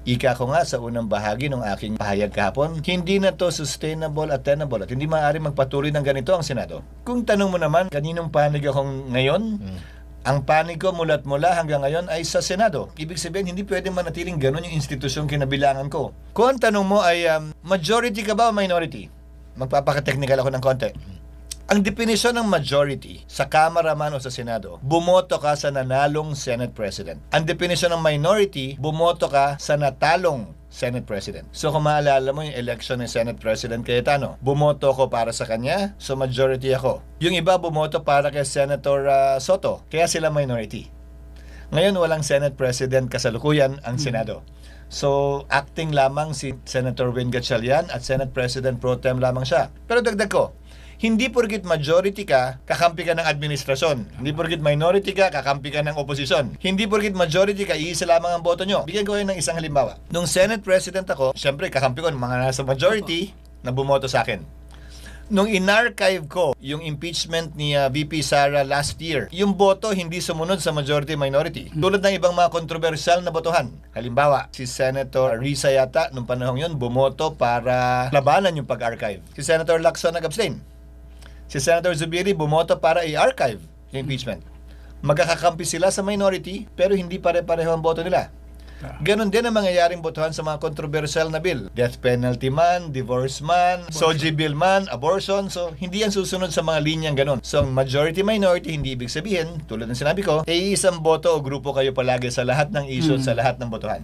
Ika ko nga sa unang bahagi ng aking pahayag kahapon, hindi na to sustainable at tenable at hindi maaari magpatuloy ng ganito ang Senado. Kung tanong mo naman, kaninong panig akong ngayon? Ang panig ko mula't mula hanggang ngayon ay sa Senado. Ibig sabihin, hindi pwedeng manatiling ganun yung institusyong kinabilangan ko. Kung ang tanong mo ay, majority ka ba o minority? Magpapaka-technical ako ng konti. Ang definisyon ng majority sa Kamara man o sa Senado, bumoto ka sa nanalong Senate President. Ang definisyon ng minority, bumoto ka sa natalong Senate President. So kung maalala mo yung election ng Senate President Cayetano, bumoto ko para sa kanya, so majority ako. Yung iba bumoto para kay Senator Soto, kaya sila minority. Ngayon walang Senate President kasalukuyan ang Senado. So acting lamang si Senator Win Gatchalian at Senate President Pro Tem lamang siya. Pero dagdag ko, hindi porkit majority ka, kakampi ka ng administrasyon. Hindi porkit minority ka, kakampi ka ng oposisyon. Hindi porkit majority ka, iisa lamang ang boto nyo. Bigyan ko kayo ng isang halimbawa. Nung Senate President ako, syempre kakampi ko ng mga nasa majority na bumoto sa akin. Nung in-archive ko yung impeachment ni VP Sara last year, yung boto hindi sumunod sa majority-minority. Tulad ng ibang mga kontrobersyal na botohan. Halimbawa, si Senator Risa yata, nung panahon yun, bumoto para labanan yung pag-archive. Si Senator Lacson nag-abstain. Si Senator Zubiri bumoto para i-archive yung impeachment. Magkakakampi sila sa minority pero hindi pare-pareho ang boto nila. Ganon din ang mangyayaring botohan sa mga controversial na bill. Death penalty man, divorce man, SOGI bill man, abortion. So, hindi yan susunod sa mga linyang ganon. So, majority-minority, hindi ibig sabihin, tulad ng sinabi ko, isang boto o grupo kayo palagi sa lahat ng issue, sa lahat ng botohan.